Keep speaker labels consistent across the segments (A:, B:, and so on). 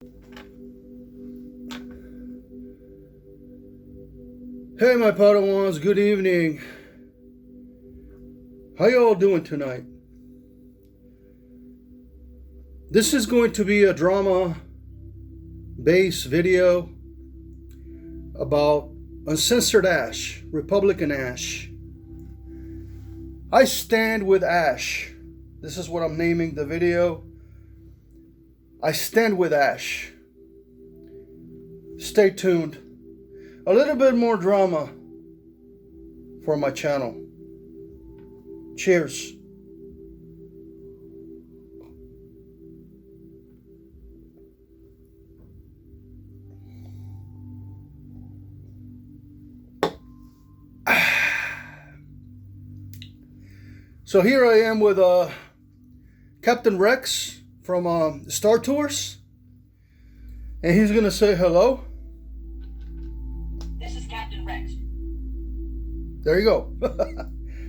A: Hey, my Padawans, good evening. How y'all doing tonight? This is going to be a drama-based video about uncensored Ash, Republican Ash. I stand with Ash. This is what I'm naming the video. I stand with Ash. Stay tuned. A little bit more drama for my channel. Cheers. So here I am with Captain Rex from Star Tours, and he's gonna say hello.
B: This is Captain Rex.
A: There you go.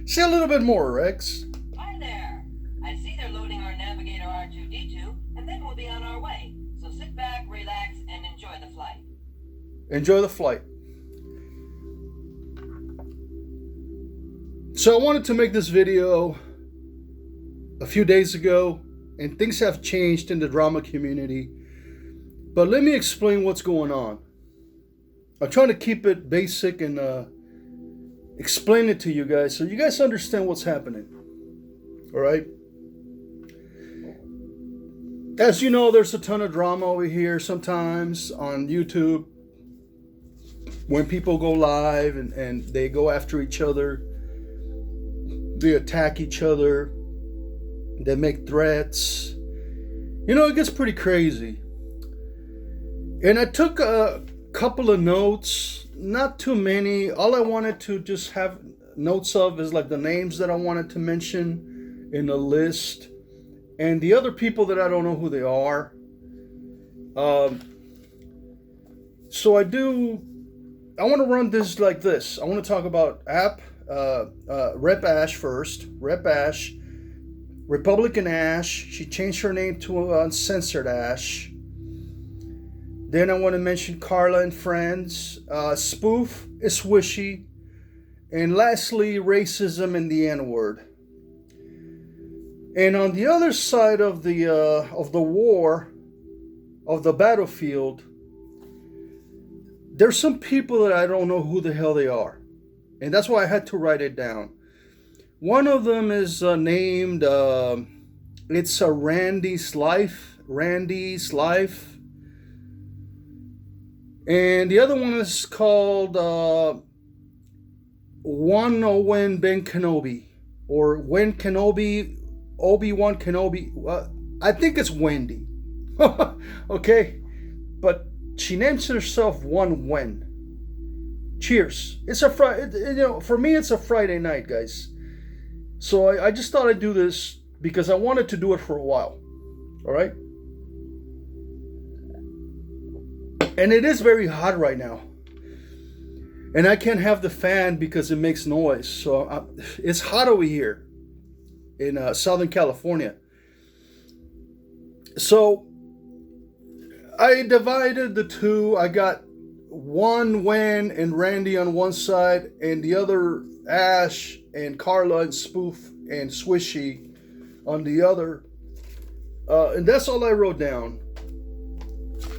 A: Say a little bit more, Rex.
B: Hi there. I see they're loading our navigator R2-D2, and then we'll be on our way. So sit back, relax, and enjoy the flight.
A: Enjoy the flight. So I wanted to make this video a few days ago, and things have changed in the drama community. But let me explain what's going on. I'm trying to keep it basic and explain it to you guys so you guys understand what's happening. All right? As you know, there's a ton of drama over here sometimes on YouTube when people go live and they go after each other. They attack each other. They make threats. You know, it gets pretty crazy. And I took a couple of notes, not too many. All I wanted to just have notes of is like the names that I wanted to mention in the list and the other people that I don't know who they are. So I want to run this like this. I want to talk about Rep Ash first. Rep Ash, Republican Ash. She changed her name to Uncensored Ash. Then I want to mention Carla and Friends. Spoof is Swishy. And lastly, racism and the N-word. And on the other side of the war, of the battlefield, there's some people that I don't know who the hell they are. And that's why I had to write it down. One of them is named, it's Randy's Life. Randy's Life. And the other one is called One Owen Ben Kenobi. Or When Kenobi, Obi-Wan Kenobi. I think it's Wendy. Okay? But she names herself One Wen. Cheers. It's a Friday, you know, for me it's a Friday night, guys. So I just thought I'd do this because I wanted to do it for a while. All right? And it is very hot right now. And I can't have the fan because it makes noise. So it's hot over here in Southern California. So I divided the two. I got one Wen and Randy on one side, and the other Ash and Carla and Spoof and Swishy on the other. And that's all I wrote down.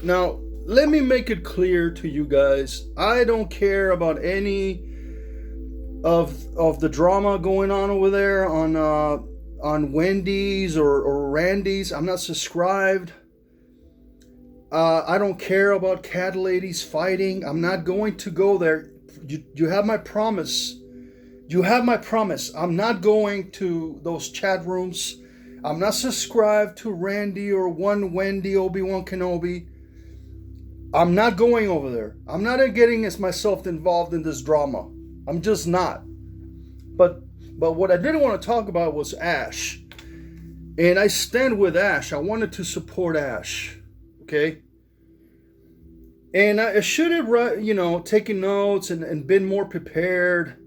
A: Now, let me make it clear to you guys. I don't care about any of the drama going on over there on Wendy's or Randy's. I'm not subscribed. I don't care about cat ladies fighting. I'm not going to go there. You have my promise. You have my promise. I'm not going to those chat rooms. I'm not subscribed to Randy or One Wendy, Obi-Wan Kenobi. I'm not going over there. I'm not getting myself involved in this drama. I'm just not. But what I didn't want to talk about was Ash. And I stand with Ash. I wanted to support Ash. Okay? And I should have, taken notes and been more prepared.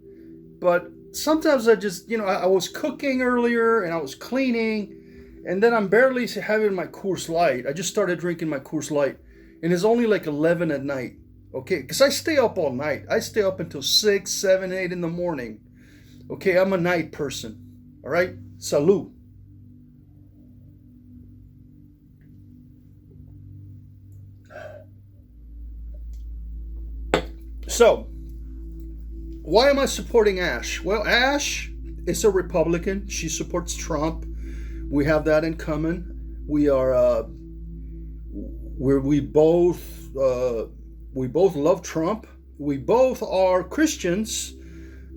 A: But sometimes I just, I was cooking earlier and I was cleaning. And then I'm barely having my Coors Light. I just started drinking my Coors Light, and it's only like 11 at night. Okay, because I stay up all night. I stay up until 6, 7, 8 in the morning. Okay, I'm a night person. All right, salud. So, why am I supporting Ash? Well, Ash is a Republican. She supports Trump. We have that in common. We are we both love Trump. We both are Christians.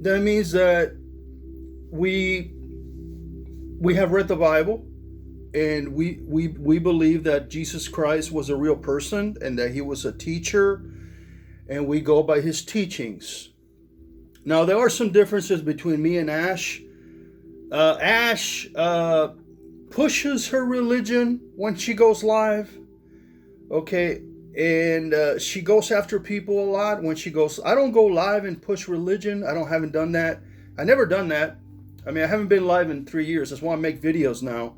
A: That means that we have read the Bible, and we believe that Jesus Christ was a real person and that he was a teacher, and we go by his teachings. Now, there are some differences between me and Ash. Ash pushes her religion when she goes live. Okay, and she goes after people a lot when she goes. I don't go live and push religion. Haven't done that. I never done that. I mean, I haven't been live in 3 years. That's why I make videos now.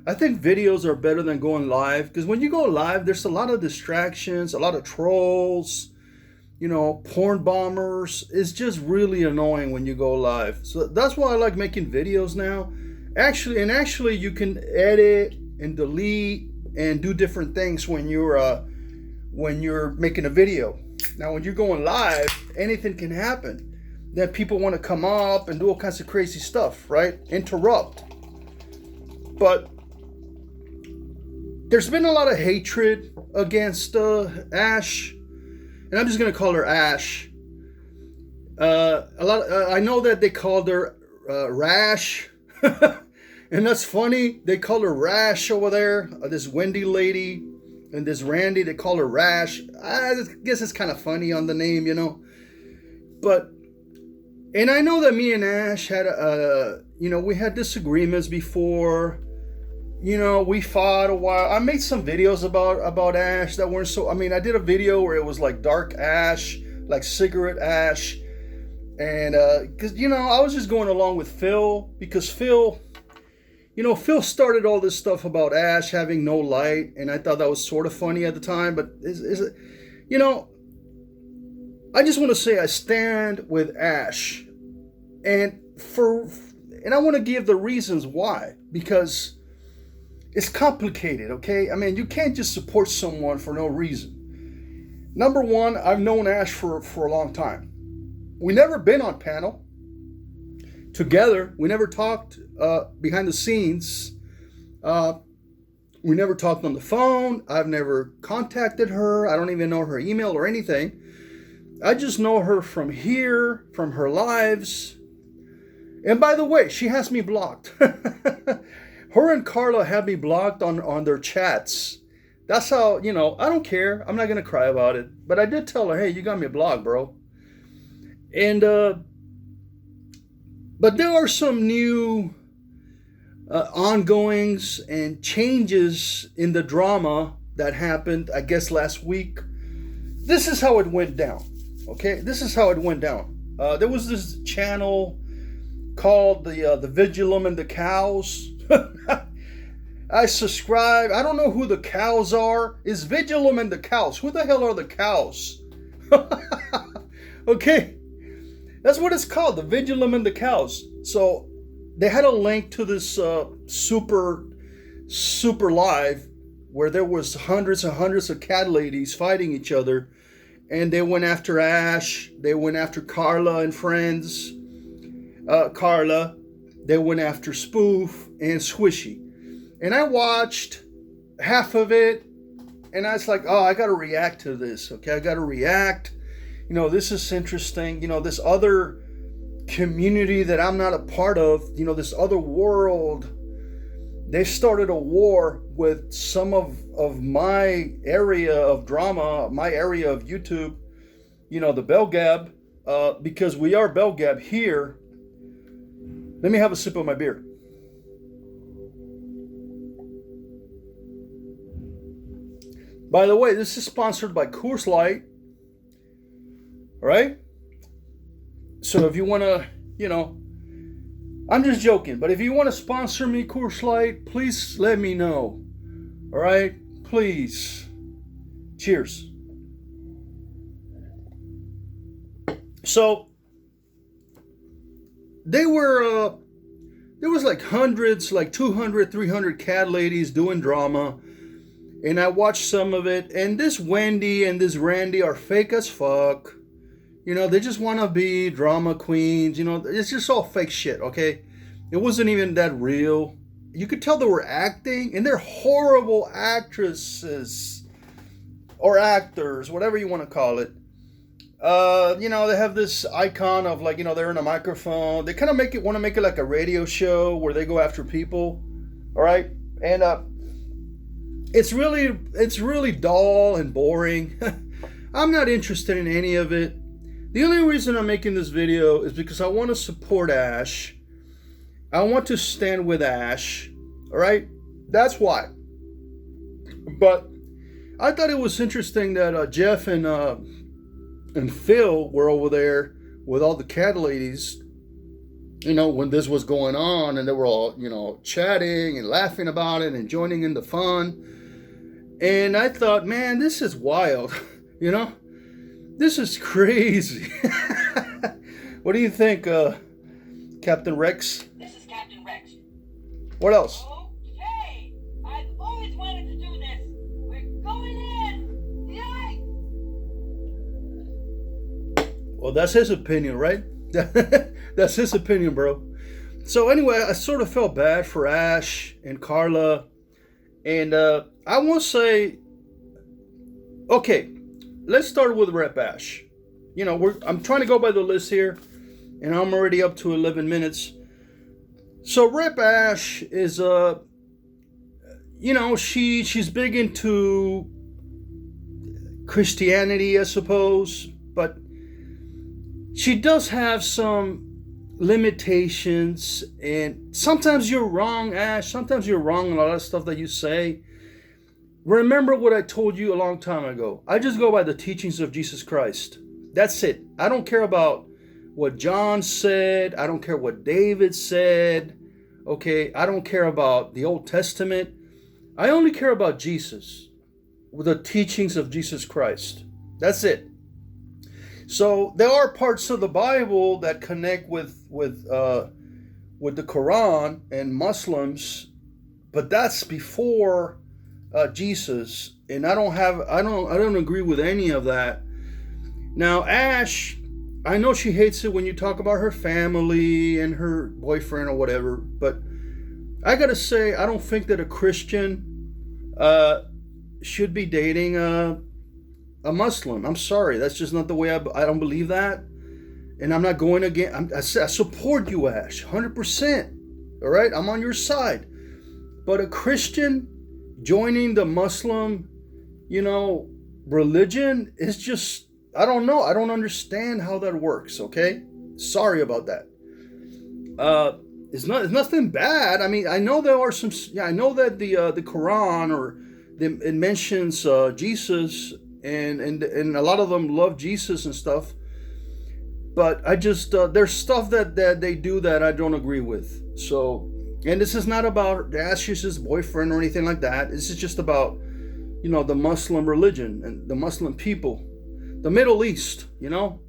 A: I think videos are better than going live, because when you go live, there's a lot of distractions, a lot of trolls, porn bombers. It's just really annoying when you go live. So that's why I like making videos now. Actually, you can edit and delete and do different things when you're making a video. Now, when you're going live, anything can happen. Then people want to come up and do all kinds of crazy stuff, right? Interrupt. But there's been a lot of hatred against Ash, and I'm just gonna call her Ash. I know that they called her Rash, and that's funny. They call her Rash over there. This Wendy lady and this Randy, they call her Rash. I guess it's kind of funny on the name, But, and I know that me and Ash had we had disagreements before. We fought a while. I made some videos about Ash that weren't so. I mean, I did a video where it was like dark ash, like cigarette ash, and because I was just going along with Phil, because Phil started all this stuff about Ash having no light, and I thought that was sort of funny at the time. But I just want to say I stand with Ash, and I want to give the reasons why, because it's complicated, okay? I mean, you can't just support someone for no reason. Number one, I've known Ash for a long time. We never been on panel together. We never talked behind the scenes. We never talked on the phone. I've never contacted her. I don't even know her email or anything. I just know her from here, from her lives. And by the way, she has me blocked. Her and Carla have me blocked on their chats. That's how, I don't care. I'm not going to cry about it. But I did tell her, hey, you got me blocked, bro. And, but there are some new ongoings and changes in the drama that happened, I guess, last week. This is how it went down. Okay? This is how it went down. There was this channel called the Vigilum and the Cows. I subscribe. I don't know who the cows are. Is Vigilum and the Cows? Who the hell are the cows? Okay. That's what it's called, the Vigilum and the Cows. So they had a link to this super live where there was hundreds and hundreds of cat ladies fighting each other. And they went after Ash. They went after Carla and friends. Carla. They went after Spoof and Swishy. And I watched half of it. And I was like, oh, I got to react to this. Okay, I got to react. This is interesting. This other community that I'm not a part of, this other world, they started a war with some of my area of drama, my area of YouTube, the Bell Gab, because we are Bell Gab here. Let me have a sip of my beer. By the way, this is sponsored by Coors Light. All right? So if you want to, I'm just joking, but if you want to sponsor me, Coors Light, please let me know. All right? Please. Cheers. So, there was like hundreds, like 200, 300 cat ladies doing drama. And I watched some of it. And this Wendy and this Randy are fake as fuck. You know, they just want to be drama queens. You know, it's just all fake shit, okay? It wasn't even that real. You could tell they were acting, and they're horrible actresses or actors, whatever you want to call it. You know, they have this icon of like, you know, they're in a microphone. They kind of want to make it like a radio show where they go after people. All right. And it's really dull and boring. I'm not interested in any of it. The only reason I'm making this video is because I want to support Ash. I want to stand with Ash. All right. That's why. But I thought it was interesting that Jeff and Phil were over there with all the cat ladies, you know, when this was going on, and they were all, you know, chatting and laughing about it and joining in the fun. And I thought, man, this is wild, you know? This is crazy. What do you think, Captain Rex?
B: This is Captain Rex.
A: What else?
B: Okay, I've always wanted to do this. We're going in. Yay!
A: Well, that's his opinion, right? That's his opinion, bro. So anyway, I sort of felt bad for Ash and Carla. And I won't say... Okay, let's start with Rep Ash. You know, I'm trying to go by the list here. And I'm already up to 11 minutes. So Rep Ash is, you know, she's big into Christianity, I suppose. But she does have some limitations, and sometimes you're wrong, Ash. Sometimes you're wrong in a lot of stuff that you say. Remember what I told you a long time ago. I just go by the teachings of Jesus Christ. That's it. I don't care about what John said. I don't care what David said. Okay, I don't care about the Old Testament. I only care about Jesus, with the teachings of Jesus Christ. That's it. So there are parts of the Bible that connect with the Quran and Muslims, but that's before Jesus, and I don't agree with any of that. Now Ash, I know she hates it when you talk about her family and her boyfriend or whatever, but I gotta say, I don't think that a Christian should be dating a Muslim. I'm sorry, that's just not the way I don't believe that, and I'm not going again. I support you, Ash, 100%. All right, I'm on your side, but a Christian joining the Muslim, you know, religion is just, I don't know. I don't understand how that works. Okay, sorry about that. It's nothing bad. I mean, I know there are some. Yeah, I know that the Quran it mentions Jesus, and a lot of them love Jesus and stuff. But I just there's stuff that they do that I don't agree with. So, and this is not about Ash's boyfriend or anything like that. This is just about, you know, the Muslim religion and the Muslim people. The Middle East, you know.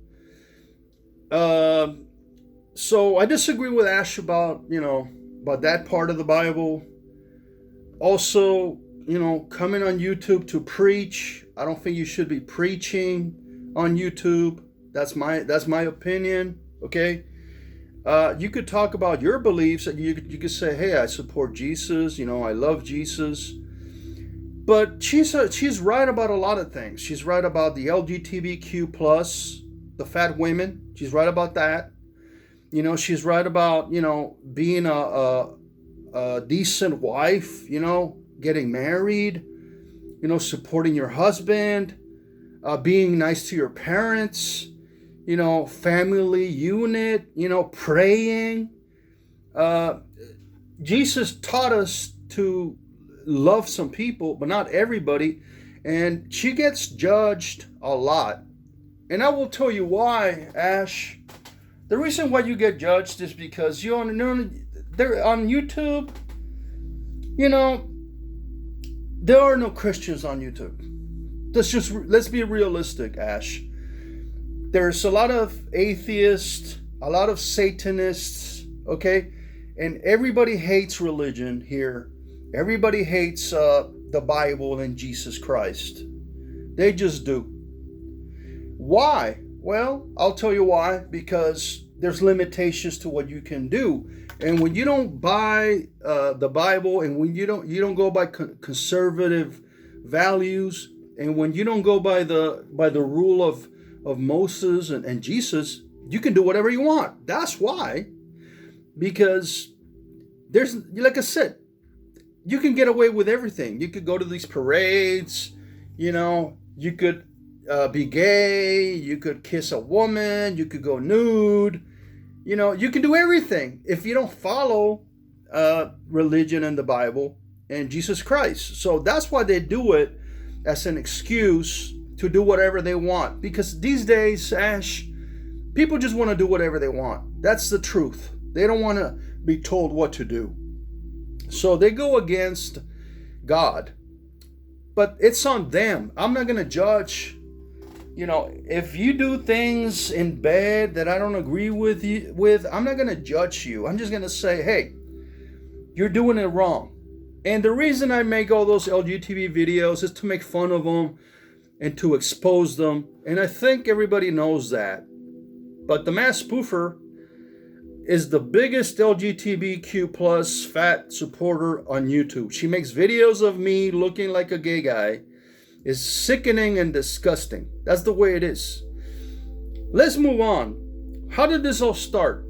A: So I disagree with Ash about, you know, about that part of the Bible. Also, you know, coming on YouTube to preach. I don't think you should be preaching on YouTube. That's my opinion. Okay. You could talk about your beliefs. You could say, hey, I support Jesus. You know, I love Jesus. But she's right about a lot of things. She's right about the LGBTQ plus, the fat women. She's right about that. You know, she's right about, you know, being a decent wife, you know, getting married, you know, supporting your husband, being nice to your parents, you know, family unit, you know, praying. Jesus taught us to love some people, but not everybody. And she gets judged a lot. And I will tell you why, Ash. The reason why you get judged is because they're on YouTube. You know, there are no Christians on YouTube. Let's be realistic, Ash. There's a lot of atheists, a lot of Satanists, okay? And everybody hates religion here. Everybody hates the Bible and Jesus Christ. They just do. Why? Well, I'll tell you why. Because there's limitations to what you can do. And when you don't buy the Bible, and when you don't go by conservative values, and when you don't go by the rule of Moses and Jesus, you can do whatever you want. That's why. Because there's, like I said, you can get away with everything. You could go to these parades, you could be gay, you could kiss a woman, you could go nude, you can do everything if you don't follow religion and the Bible and Jesus Christ. So that's why they do it as an excuse to do whatever they want. Because these days, Ash, people just want to do whatever they want. That's the truth. They don't want to be told what to do. So they go against God. But it's on them. I'm not going to judge. If you do things in bed that I don't agree with, I'm not going to judge you. I'm just going to say, hey, you're doing it wrong. And the reason I make all those LGTB videos is to make fun of them and to expose them. And I think everybody knows that. But the mass spoofer is the biggest LGBTQ plus fat supporter on YouTube. She makes videos of me looking like a gay guy. It's sickening and disgusting. That's the way it is. Let's move on. How did this all start?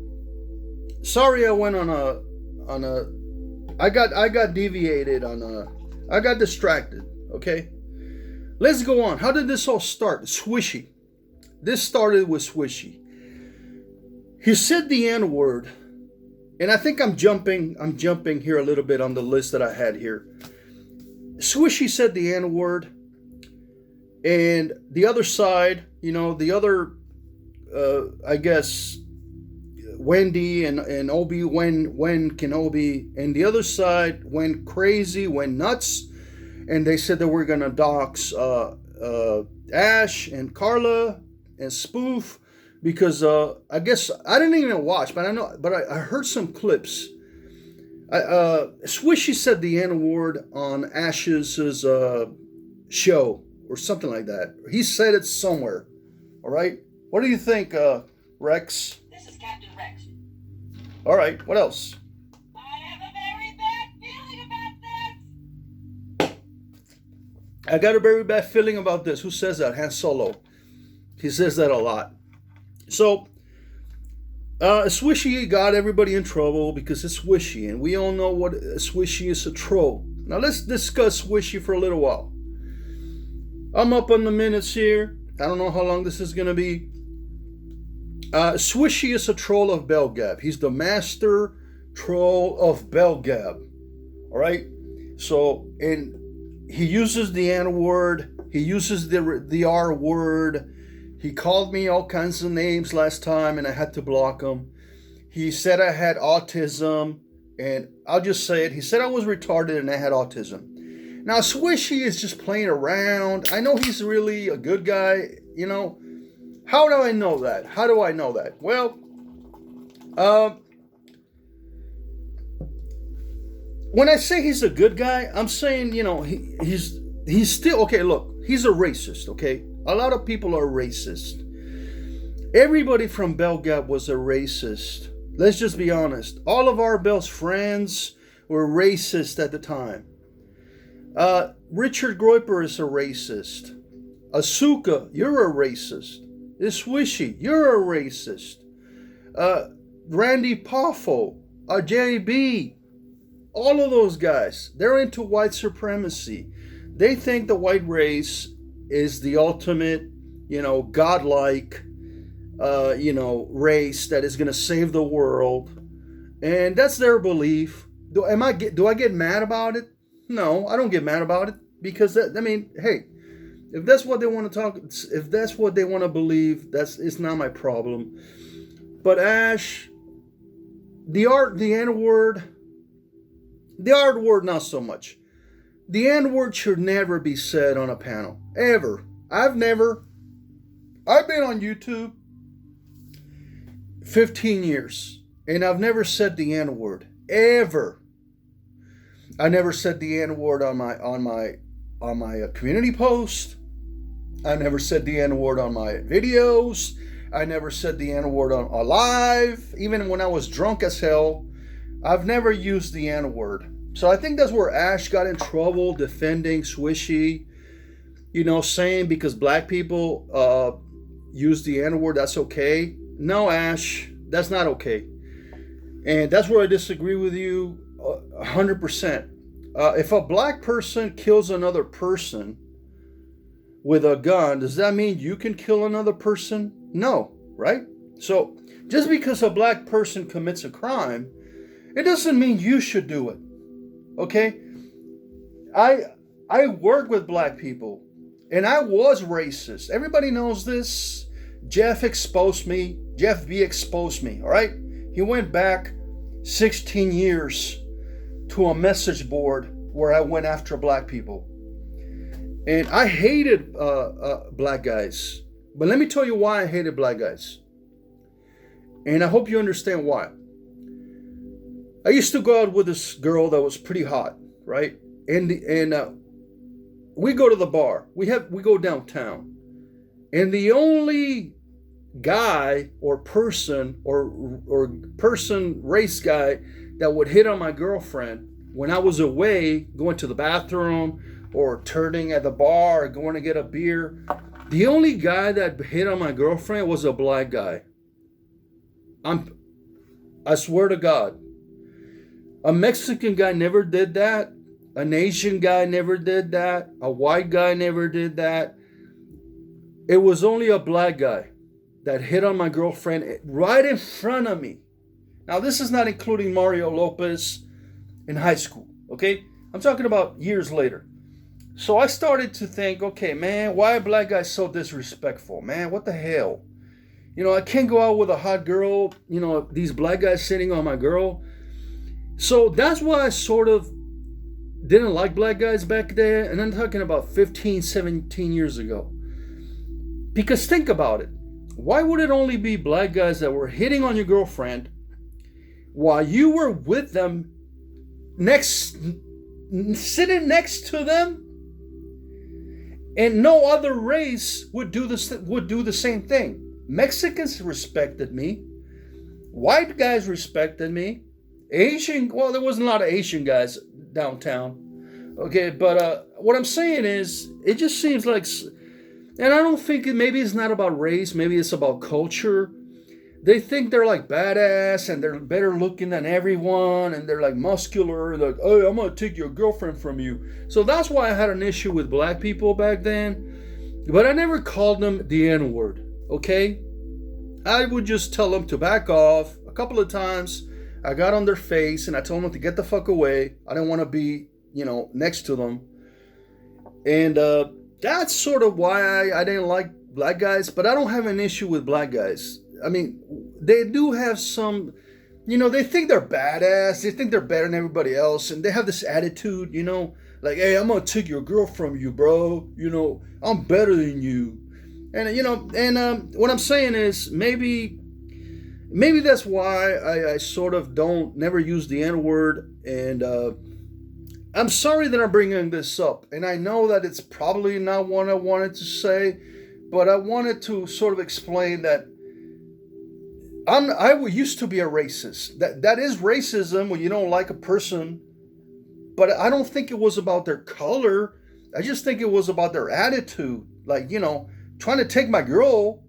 A: Sorry, I went on a I got deviated I got distracted, okay? Let's go on. How did this all start? Swishy. This started with Swishy. He said the N-word, and I think I'm jumping here a little bit on the list that I had here. Swishy said the N-word, and the other side, the other, I guess, Wendy and Obi when Kenobi, and the other side went crazy, went nuts, and they said that we're gonna dox Ash and Carla and Spoof. Because I guess I didn't even watch, but I heard some clips. Swishy said the N-word on Ash's show or something like that. He said it somewhere. All right. What do you think, Rex?
B: This is Captain Rex.
A: All right. What else?
B: I have a very bad feeling about this.
A: I got a very bad feeling about this. Who says that? Han Solo. He says that a lot. So, Swishy got everybody in trouble because it's Swishy, and we all know what Swishy is, a troll. Now let's discuss Swishy for a little while. I'm up on the minutes here. I don't know how long this is going to be. Swishy is a troll of Belgab. He's the master troll of Belgab. All right? So, and he uses the N-word. He uses the R-word. He called me all kinds of names last time, and I had to block him. He said I had autism, and I'll just say it. He said I was retarded and I had autism. Now, Swishy is just playing around. I know he's really a good guy, How do I know that? How do I know that? Well, when I say he's a good guy, I'm saying, he's still, okay, look, he's a racist, okay? A lot of people are racist. Everybody from Belgab was a racist. Let's just be honest. All of our best friends were racist at the time. Richard Groiper is a racist. Asuka, you're a racist. Swishy, you're a racist. Randy Poffo, JB, all of those guys, they're into white supremacy. They think the white race is the ultimate, godlike, race that is going to save the world. And that's their belief. Do I get mad about it? No, I don't get mad about it because hey, if that's what they want to talk, if that's what they want to believe, it's not my problem. But Ash, the N word, the R word, not so much. The N word should never be said on a panel. Ever. I've been on YouTube 15 years, and I've never said the N word. Ever. I never said the N word on my community post. I never said the N word on my videos. I never said the N word on live. Even when I was drunk as hell, I've never used the N word. So I think that's where Ash got in trouble defending Swishy. You know, saying because black people use the N word, that's okay. No, Ash, that's not okay. And that's where I disagree with you 100%. If a black person kills another person with a gun, does that mean you can kill another person? No, right? So just because a black person commits a crime, it doesn't mean you should do it. Okay? I work with black people, and I was racist. Everybody knows this. Jeff exposed me. Jeff B exposed me, all right? He went back 16 years to a message board where I went after black people. And I hated black guys. But let me tell you why I hated black guys. And I hope you understand why. I used to go out with this girl that was pretty hot, right? And we go to the bar. We go downtown. And the only guy or person or person race guy that would hit on my girlfriend when I was away going to the bathroom or turning at the bar or going to get a beer, the only guy that hit on my girlfriend was a black guy. I swear to God. A Mexican guy never did that. An Asian guy never did that. A white guy never did that. It was only a black guy that hit on my girlfriend right in front of me. Now, this is not including Mario Lopez in high school, okay? I'm talking about years later. So I started to think, okay, man, why are black guys so disrespectful? Man, what the hell? You know, I can't go out with a hot girl, you know, these black guys sitting on my girl. So that's why I sort of didn't like black guys back then. And I'm talking about 15, 17 years ago. Because think about it. Why would it only be black guys that were hitting on your girlfriend while you were with them, sitting next to them, and no other race would do the same thing? Mexicans respected me. White guys respected me. Asian, well, there wasn't a lot of Asian guys downtown. Okay, but what I'm saying is, it just seems like, and I don't think maybe it's not about race, maybe it's about culture. They think they're like badass and they're better looking than everyone and they're like muscular and like, oh, I'm gonna take your girlfriend from you. So that's why I had an issue with black people back then. But I never called them the N-word, okay? I would just tell them to back off. A couple of times I got on their face and I told them to get the fuck away. I didn't want to be, you know, next to them. And that's sort of why I didn't like black guys, but I don't have an issue with black guys. I mean, they do have some, you know, they think they're badass. They think they're better than everybody else. And they have this attitude, you know, like, hey, I'm going to take your girl from you, bro. You know, I'm better than you. And, you know, and what I'm saying is maybe that's why I sort of never use the N-word. And I'm sorry that I'm bringing this up. And I know that it's probably not what I wanted to say, but I wanted to sort of explain that I used to be a racist. That is racism when you don't like a person, but I don't think it was about their color. I just think it was about their attitude. Like, you know, trying to take my girl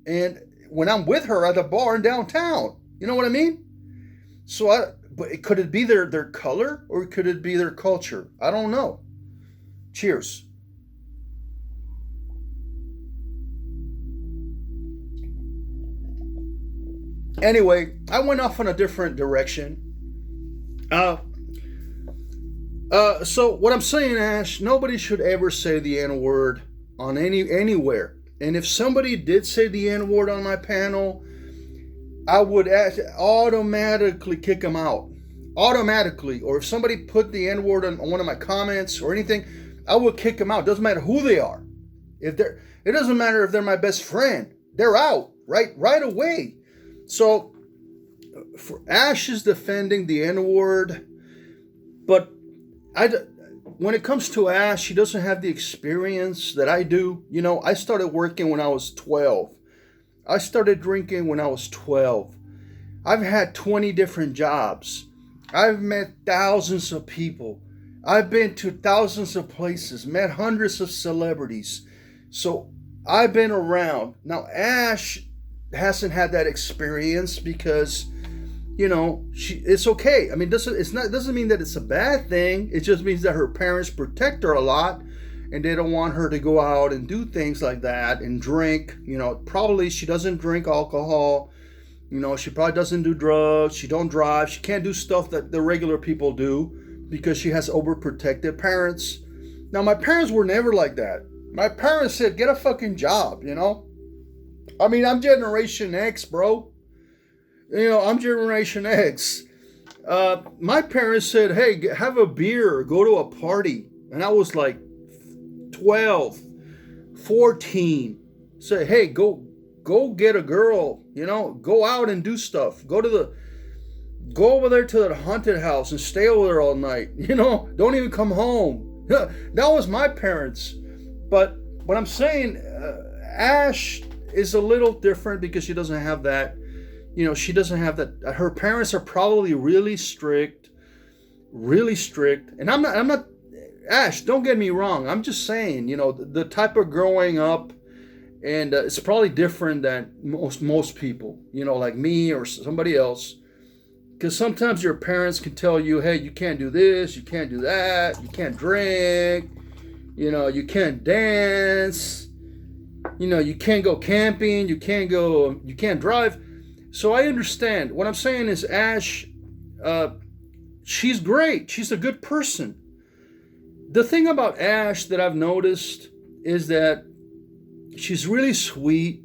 A: and when I'm with her at the bar in downtown. You know what I mean? So but could it be their color or could it be their culture? I don't know. Cheers. Anyway, I went off on a different direction. So what I'm saying, Ash, nobody should ever say the N-word on anywhere. And if somebody did say the N-word on my panel, I would automatically kick them out. Automatically. Or if somebody put the N word on one of my comments or anything, I would kick them out. Doesn't matter who they are. It doesn't matter if they're my best friend. They're out right away. So for Ash is defending the N word, but when it comes to Ash, she doesn't have the experience that I do. You know, I started working when I was 12. I started drinking when I was 12. I've had 20 different jobs. I've met thousands of people. I've been to thousands of places, met hundreds of celebrities. So I've been around. Now, Ash hasn't had that experience because, you know, it's okay. I mean, doesn't mean that it's a bad thing. It just means that her parents protect her a lot and they don't want her to go out and do things like that and drink. You know, probably she doesn't drink alcohol. You know, she probably doesn't do drugs. She don't drive. She can't do stuff that the regular people do because she has overprotective parents. Now, my parents were never like that. My parents said, get a fucking job, you know? I mean, I'm Generation X, bro. You know, I'm Generation X. My parents said, hey, have a beer, go to a party. And I was like 12, 14. Say, hey, go get a girl, you know, go out and do stuff. Go over there to the haunted house and stay over there all night. You know, don't even come home. That was my parents. But what I'm saying, Ash is a little different because she doesn't have that. You know, she doesn't have that. Her parents are probably really strict. And I'm not, Ash, don't get me wrong. I'm just saying, you know, the type of growing up, and it's probably different than most people, you know, like me or somebody else. Because sometimes your parents can tell you, hey, you can't do this, you can't do that, you can't drink, you know, you can't dance, you know, you can't go camping, you can't drive. So I understand. What I'm saying is Ash, she's great. She's a good person. The thing about Ash that I've noticed is that she's really sweet.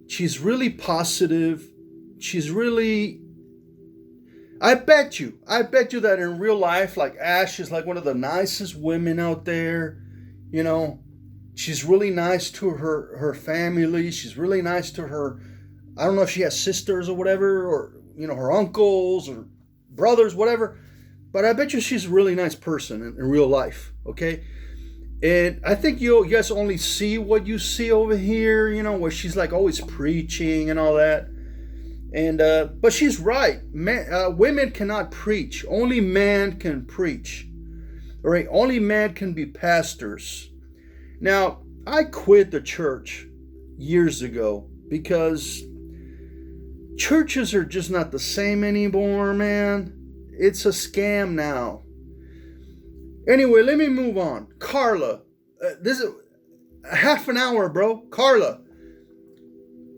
A: She's really positive. She's really... I bet you that in real life, like Ash is like one of the nicest women out there. You know, she's really nice to her family. She's really nice to her... I don't know if she has sisters or whatever, or, you know, her uncles or brothers, whatever. But I bet you she's a really nice person in real life, okay? And I think you guys only see what you see over here, you know, where she's like always preaching and all that. And but she's right. Women cannot preach. Only men can preach. All right? Only men can be pastors. Now, I quit the church years ago because churches are just not the same anymore, man. It's a scam now. Anyway, let me move on. Carla. This is a half an hour, bro. Carla.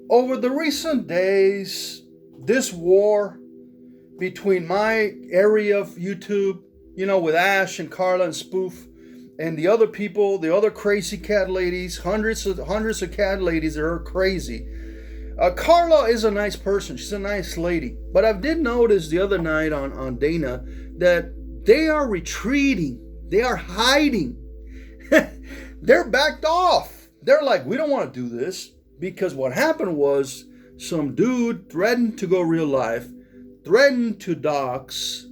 A: Over the recent days, this war between my area of YouTube, you know, with Ash and Carla and Spoof, and the other people, the other crazy cat ladies, hundreds of cat ladies that are crazy. Carla is a nice person. She's a nice lady. But I did notice the other night on Dana that they are retreating. They are hiding. They're backed off. They're like, we don't want to do this. Because what happened was some dude threatened to go real life, threatened to dox,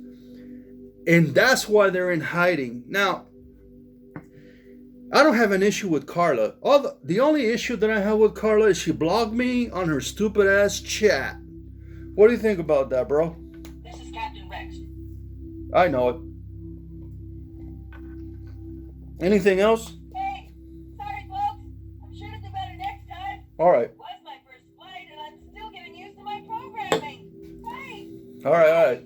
A: and that's why they're in hiding. Now, I don't have an issue with Carla. The only issue that I have with Carla is she blocked me on her stupid ass chat. What do you think about that, bro?
B: This is Captain Rex.
A: I know it. Anything else?
B: Hey, sorry folks. I'm sure to do better next time.
A: All right.
B: It was my first flight and I'm still getting used to my programming. Hey.
A: All right.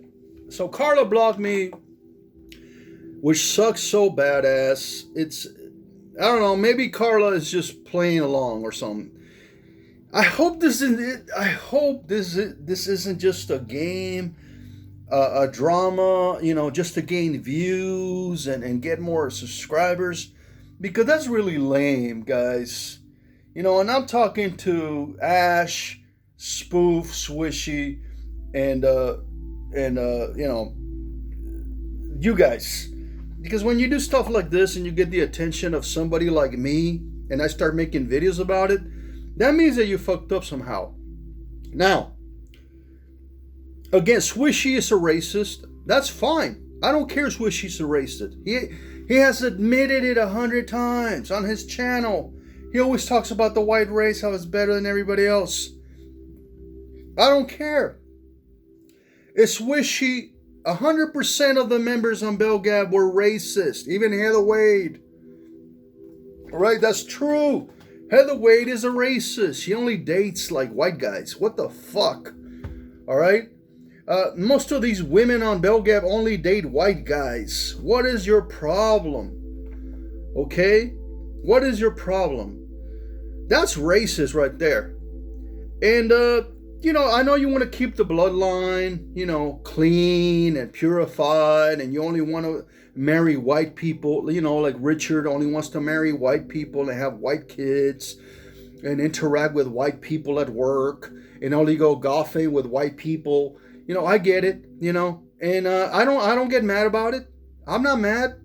A: So Carla blocked me, which sucks so badass. I don't know, maybe Carla is just playing along or something. I hope this isn't it. I hope this isn't just a game, a drama, you know, just to gain views and get more subscribers, because that's really lame, guys. You know, and I'm talking to Ash, Spoof, Swishy, and you guys. Because when you do stuff like this and you get the attention of somebody like me, and I start making videos about it, that means that you fucked up somehow. Now, again, Swishy is a racist. That's fine. I don't care if Swishy's a racist. He has admitted it 100 times on his channel. He always talks about the white race, how it's better than everybody else. I don't care. It's Swishy. 100% of the members on Bell Gab were racist. Even Heather Wade. Alright, that's true. Heather Wade is a racist. She only dates like white guys. What the fuck? Alright? Most of these women on Bell Gab only date white guys. What is your problem? Okay? What is your problem? That's racist right there. And, I know you want to keep the bloodline, clean and purified, and you only want to marry white people, like Richard only wants to marry white people and have white kids and interact with white people at work and only go golfing with white people. I get it, and I don't get mad about it. I'm not mad,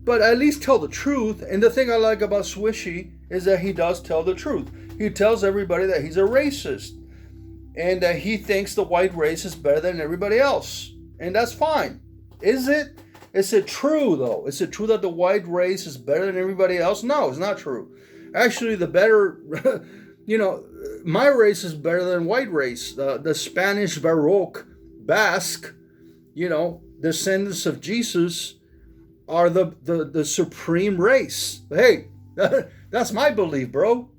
A: but at least tell the truth. And the thing I like about Swishy is that he does tell the truth. He tells everybody that he's a racist and that he thinks the white race is better than everybody else. And that's fine. Is it? Is it true, though? Is it true that the white race is better than everybody else? No, it's not true. Actually, the better, my race is better than white race. The Spanish Baroque, Basque, descendants of Jesus are the supreme race. Hey, that's my belief, bro.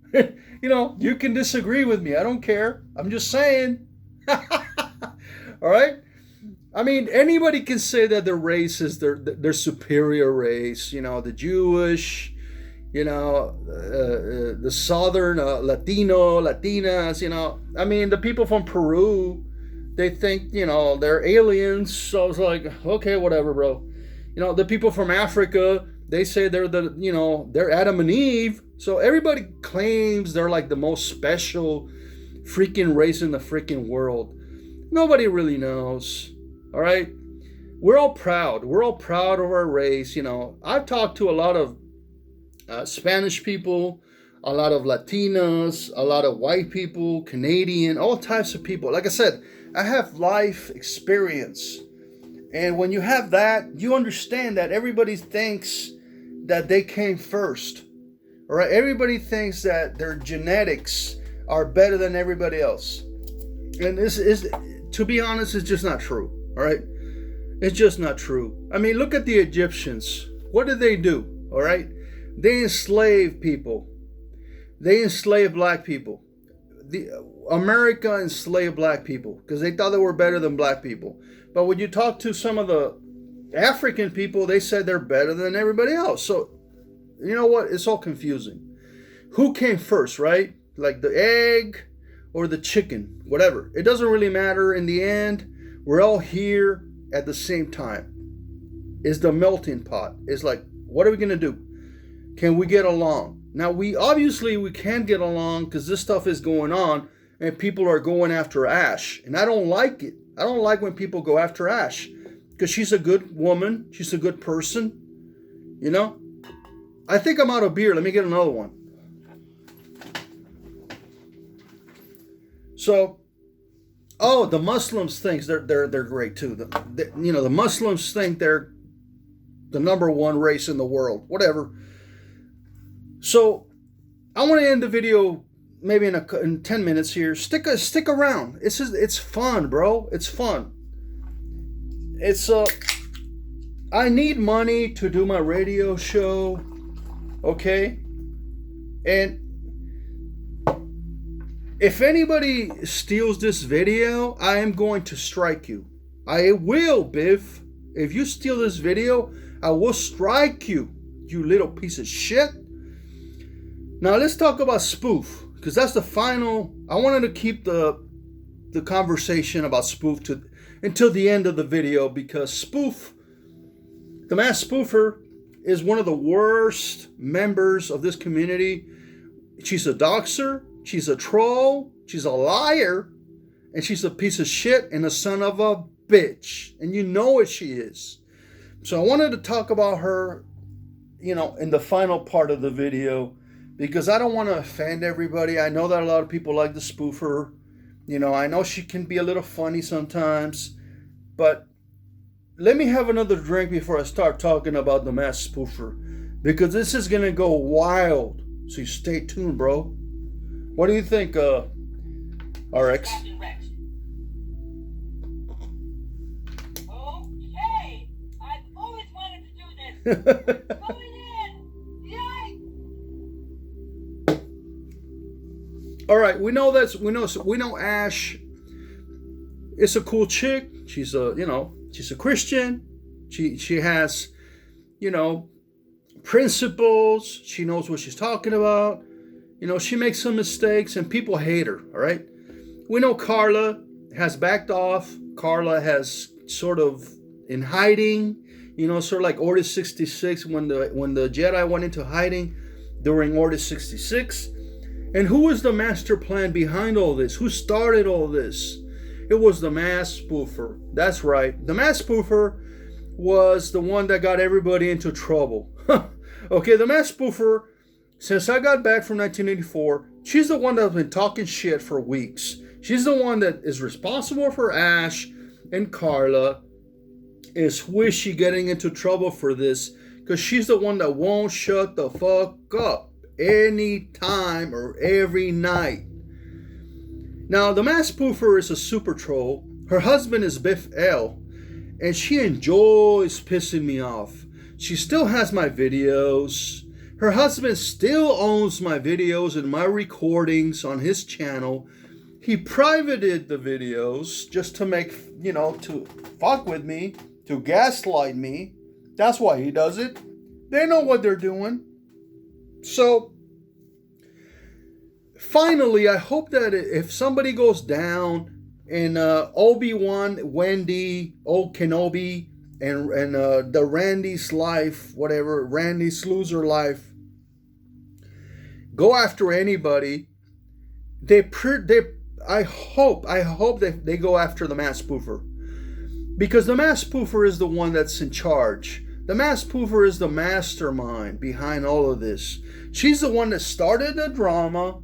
A: You can disagree with me. I don't care. I'm just saying. All right? I mean, anybody can say that their race is their superior race. The Jewish, the Southern Latino, Latinas, I mean, the people from Peru, they think, they're aliens. So I was like, okay, whatever, bro. The people from Africa, they say they're they're Adam and Eve. So everybody claims they're like the most special freaking race in the freaking world. Nobody really knows. All right? We're all proud. We're all proud of our race. I've talked to a lot of Spanish people, a lot of Latinos, a lot of white people, Canadian, all types of people. Like I said, I have life experience. And when you have that, you understand that everybody thinks that they came first. All right? Everybody thinks that their genetics are better than everybody else. And this is, to be honest, it's just not true. All right? It's just not true. I mean, look at the Egyptians. What did they do? All right? They enslaved people. They enslaved black people. America enslaved black people because they thought they were better than black people. But when you talk to some of the African people, they said they're better than everybody else. So, you know what? It's all confusing. Who came first, right? Like the egg or the chicken, whatever. It doesn't really matter. In the end, we're all here at the same time. It's the melting pot. It's like, what are we going to do? Can we get along? Now, we can get along because this stuff is going on and people are going after Ash. And I don't like it. I don't like when people go after Ash because she's a good woman. She's a good person. I think I'm out of beer. Let me get another one. So, the Muslims think they're great too. The Muslims think they're the number one race in the world. Whatever. So, I want to end the video maybe in 10 minutes here. Stick around. It's fun, bro. It's fun. I need money to do my radio show. Okay? And if anybody steals this video, I am going to strike you. I will, Biff. If you steal this video, I will strike you, you little piece of shit. Now let's talk about spoof, because that's the final. I wanted to keep the conversation about spoof until the end of the video, because spoof, the mass spoofer, is one of the worst members of this community. She's a doxer. She's a troll. She's a liar, and she's a piece of shit and a son of a bitch. And you know what she is. So I wanted to talk about her, in the final part of the video, because I don't want to offend everybody. I know that a lot of people like to spoof her. I know she can be a little funny sometimes, but let me have another drink before I start talking about the mass spoofer, because this is going to go wild. So you stay tuned, bro. What do you think, RX?
B: Captain Rex. Okay, I've always wanted to do this. Going in. Yay!
A: All right, we know Ash is a cool chick. She's a Christian. She has, principles. She knows what she's talking about. She makes some mistakes and people hate her, all right? We know Carla has backed off. Carla has sort of in hiding, sort of like Order 66 when the Jedi went into hiding during Order 66. And who was the master plan behind all this? Who started all this? It was the mass spoofer. That's right. The mass spoofer was the one that got everybody into trouble. Okay, the mass spoofer, since I got back from 1984, she's the one that's been talking shit for weeks. She's the one that is responsible for Ash and Carla. Is Swishy getting into trouble for this? Because she's the one that won't shut the fuck up any time or every night. Now, the mass spoofer is a super troll. Her husband is Biff L, and she enjoys pissing me off. She still has my videos. Her husband still owns my videos and my recordings on his channel. He privated the videos just to make, to fuck with me, to gaslight me. That's why he does it. They know what they're doing. So, finally, I hope that if somebody goes down in Obi-Wan, Wendy, Old Kenobi, and the Randy's life, whatever, Randy Sloozer life, go after anybody, I hope that they go after the mass spoofer. Because the mass spoofer is the one that's in charge. The mass spoofer is the mastermind behind all of this. She's the one that started the drama.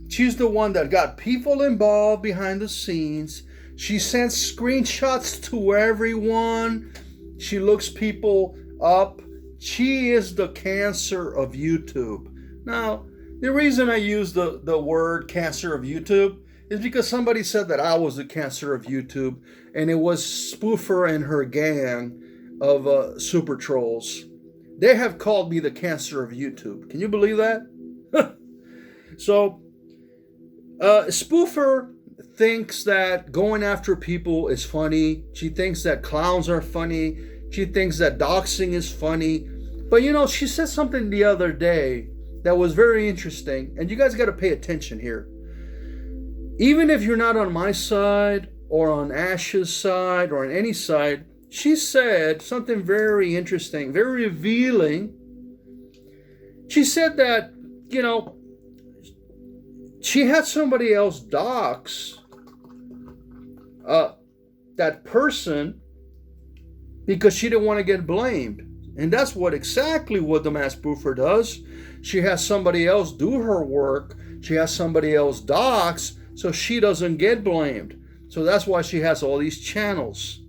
A: She's the one that got people involved behind the scenes. She sends screenshots to everyone. She looks people up. She is the cancer of YouTube. Now, the reason I use the word cancer of YouTube is because somebody said that I was the cancer of YouTube, and it was Spoofer and her gang of super trolls. They have called me the cancer of YouTube. Can you believe that? So, Spoofer thinks that going after people is funny. She thinks that clowns are funny. She thinks that doxing is funny. But she said something the other day that was very interesting, and you guys got to pay attention here. Even if you're not on my side or on Ash's side or on any side, she said something very interesting, very revealing. She said that, she had somebody else dox that person because she didn't want to get blamed. And that's exactly what the mass spoofer does. She has somebody else do her work. She has somebody else dox so she doesn't get blamed. So that's why she has all these channels.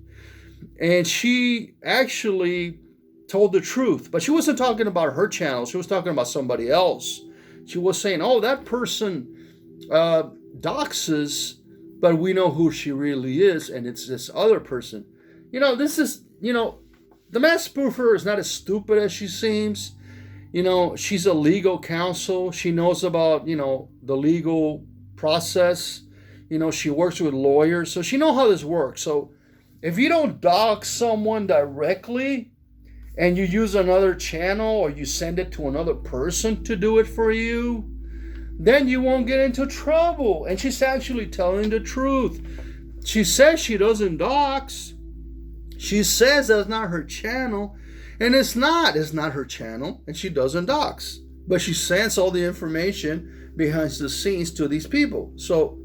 A: And she actually told the truth. But she wasn't talking about her channel. She was talking about somebody else. She was saying, oh, that person doxes, but we know who she really is, and it's this other person. This is, the mass spoofer is not as stupid as she seems. She's a legal counsel. She knows about, the legal process. She works with lawyers, so she knows how this works. So if you don't dox someone directly and you use another channel or you send it to another person to do it for you, then you won't get into trouble. And she's actually telling the truth. She says she doesn't dox. She says that's not her channel. And it's not her channel. And she doesn't dox. But she sends all the information behind the scenes to these people. So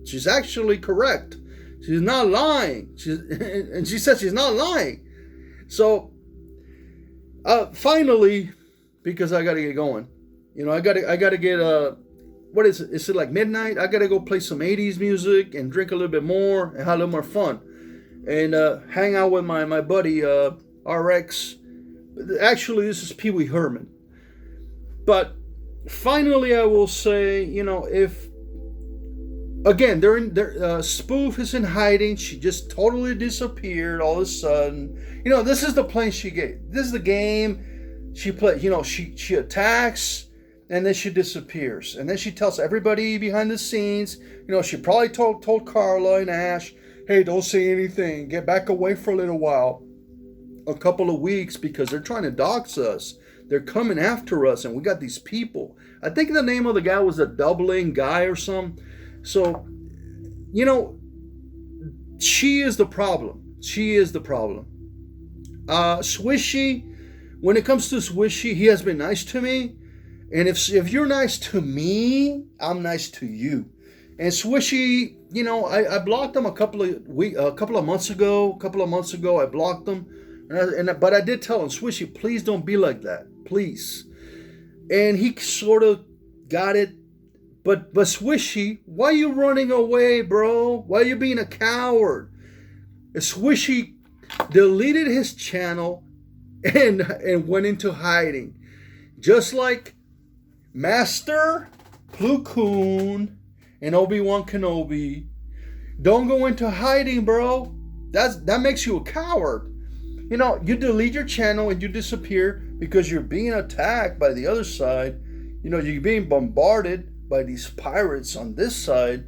A: She's actually correct. She's not lying. And she said she's not lying. So, finally, because I gotta get going. I gotta get what is it? Is it like midnight? I gotta go play some 80s music and drink a little bit more and have a little more fun. And hang out with my buddy RX. Actually, this is Pee Wee Herman. But finally, I will say, if again, Spoof is in hiding. She just totally disappeared all of a sudden. This is the plan she gave. This is the game she played. She attacks and then she disappears, and then she tells everybody behind the scenes. She probably told Carla and Ash, "Hey, don't say anything. Get back away for a little while, a couple of weeks, because they're trying to dox us. They're coming after us, and we got these people." I think the name of the guy was a Dublin guy or something. So, she is the problem. She is the problem. Swishy, when it comes to Swishy, he has been nice to me. And if you're nice to me, I'm nice to you. And Swishy, I blocked him a couple of months ago. I blocked him. But I did tell him, Swishy, please don't be like that. Please. And he sort of got it. But Swishy, why are you running away, bro? Why are you being a coward? Swishy deleted his channel and went into hiding. Just like Master Plo Koon and Obi-Wan Kenobi. Don't go into hiding, bro. That makes you a coward. You delete your channel and you disappear because you're being attacked by the other side. You're being bombarded by these pirates on this side.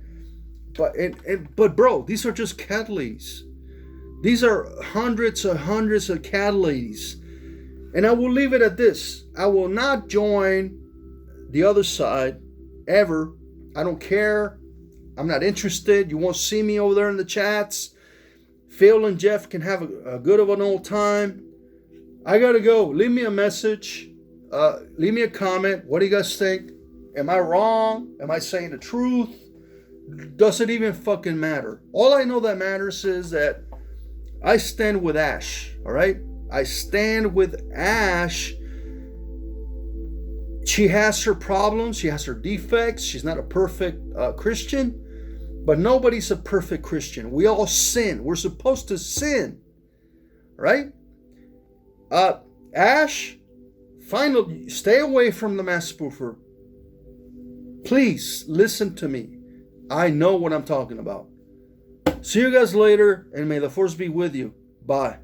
A: But bro, these are just cat ladies. These are hundreds of cat ladies. And I will leave it at this. I will not join the other side ever. I don't care. I'm not interested. You won't see me over there in the chats. Phil and Jeff can have a good of an old time. I gotta go. Leave me a message. Leave me a comment. What do you guys think? Am I wrong? Am I saying the truth? Does it even fucking matter? All I know that matters is that I stand with Ash. All right? I stand with Ash. She has her problems. She has her defects. She's not a perfect Christian. But nobody's a perfect Christian. We all sin. We're supposed to sin. Right? Ash, finally, stay away from the mass spoofer. Please listen to me. I know what I'm talking about. See you guys later, and may the force be with you. Bye.